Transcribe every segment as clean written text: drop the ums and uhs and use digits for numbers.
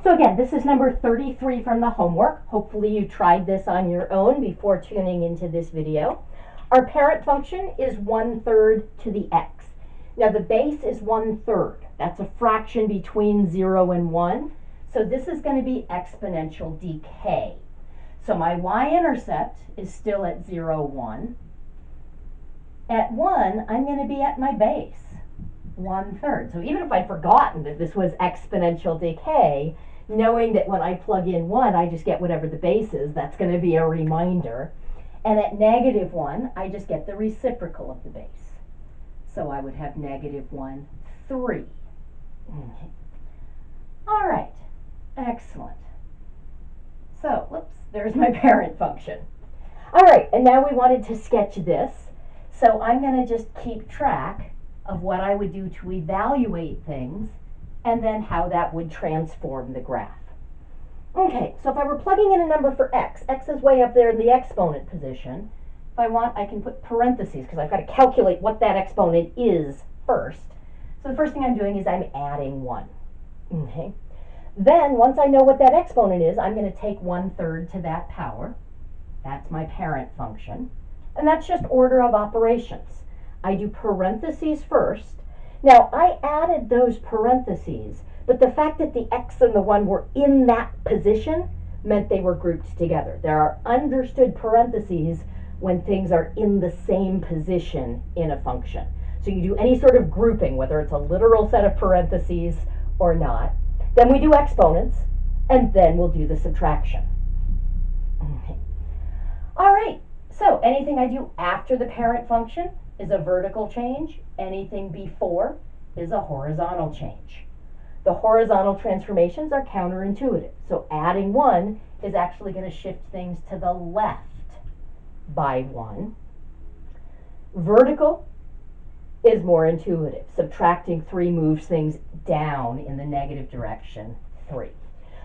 So again, this is number 33 from the homework. Hopefully you tried this on your own before tuning into this video. Our parent function is 1/3 to the x. Now the base is 1/3. That's a fraction between 0 and 1. So this is going to be exponential decay. So my y-intercept is still at 0, 1. At 1, I'm going to be at my base, 1/3. So even if I'd forgotten that this was exponential decay, knowing that when I plug in 1, I just get whatever the base is, that's going to be a reminder. And at -1, I just get the reciprocal of the base. So I would have -1, 3. Okay. All right, excellent. So, whoops, there's my parent function. All right, and now we wanted to sketch this. So I'm going to just keep track of what I would do to evaluate things and then how that would transform the graph. Okay, so if I were plugging in a number for x is way up there in the exponent position. If I want, I can put parentheses because I've got to calculate what that exponent is first. So the first thing I'm doing is I'm adding 1. Okay. Then, once I know what that exponent is, I'm going to take 1/3 to that power. That's my parent function. And that's just order of operations. I do parentheses first. Now, I added those parentheses, but the fact that the x and the 1 were in that position meant they were grouped together. There are understood parentheses when things are in the same position in a function. So you do any sort of grouping, whether it's a literal set of parentheses or not. Then we do exponents, and then we'll do the subtraction. Okay. All right, so anything I do after the parent function is a vertical change. Anything before is a horizontal change. The horizontal transformations are counterintuitive. So adding 1 is actually going to shift things to the left by 1. Vertical is more intuitive. Subtracting 3 moves things down in the negative direction, 3.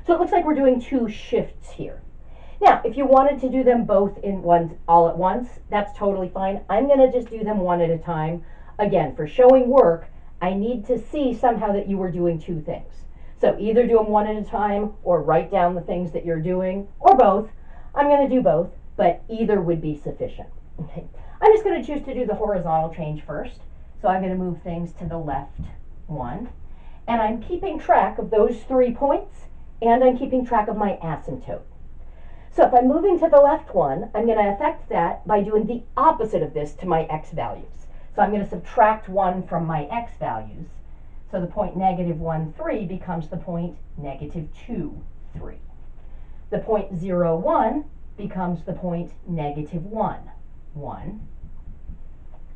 So it looks like we're doing 2 shifts here. Now, if you wanted to do them both in all at once, that's totally fine. I'm going to just do them one at a time. Again, for showing work, I need to see somehow that you were doing 2 things. So either do them one at a time or write down the things that you're doing, or both. I'm going to do both, but either would be sufficient. Okay. I'm just going to choose to do the horizontal change first. So I'm going to move things to the left 1. And I'm keeping track of those 3 points, and I'm keeping track of my asymptote. So if I'm moving to the left 1, I'm going to affect that by doing the opposite of this to my x values. So I'm going to subtract 1 from my x values. So the point -1, 3 becomes the point -2, 3. The point 0, 1 becomes the point -1, 1.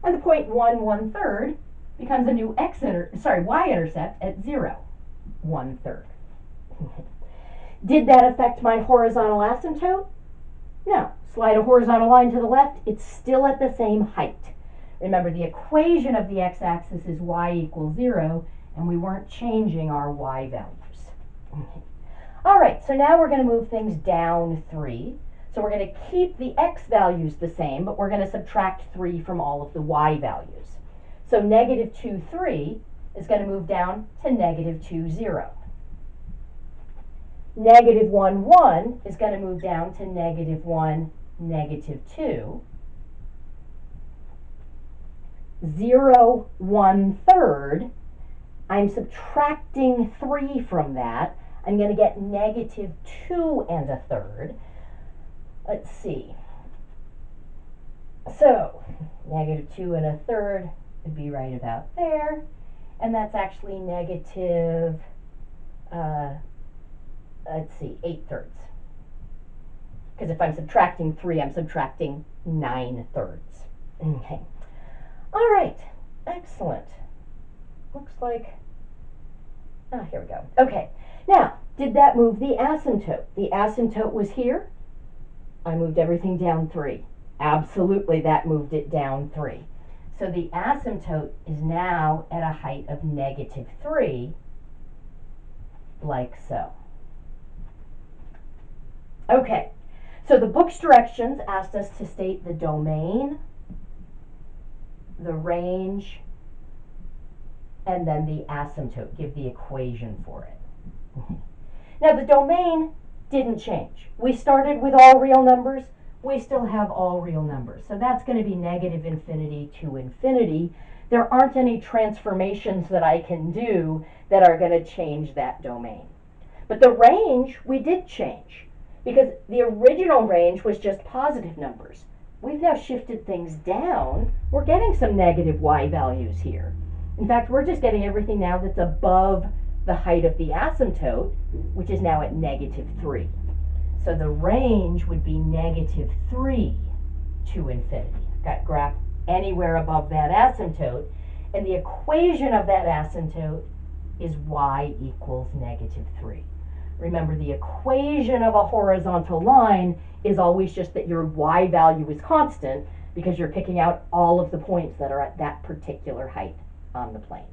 And the point 1, 1/3 becomes a new y-intercept at 0, 1/3. Did that affect my horizontal asymptote? No. Slide a horizontal line to the left, it's still at the same height. Remember, the equation of the x-axis is y = 0, and we weren't changing our y values. All right, so now we're going to move things down 3. So we're going to keep the x values the same, but we're going to subtract 3 from all of the y values. So -2, 3 is going to move down to -2, 0. -1, 1 is going to move down to -1, -2. 0, 1/3, I'm subtracting 3 from that. I'm going to get -2 1/3. Let's see. So, -2 1/3 would be right about there. And that's actually negative, let's see, 8/3. Because if I'm subtracting 3, I'm subtracting 9/3. Okay. All right. Excellent. Looks like, here we go. Okay. Now, did that move the asymptote? The asymptote was here. I moved everything down 3. Absolutely, that moved it down 3. So the asymptote is now at a height of -3, like so. Okay, so the book's directions asked us to state the domain, the range, and then the asymptote, give the equation for it. Now the domain didn't change. We started with all real numbers. We still have all real numbers. So that's going to be negative infinity to infinity. There aren't any transformations that I can do that are going to change that domain. But the range we did change, because the original range was just positive numbers. We've now shifted things down. We're getting some negative y values here. In fact, we're just getting everything now that's above the height of the asymptote, which is now at -3. So the range would be -3 to infinity. Got graph anywhere above that asymptote, and the equation of that asymptote is y equals -3. Remember, the equation of a horizontal line is always just that your y value is constant because you're picking out all of the points that are at that particular height on the plane.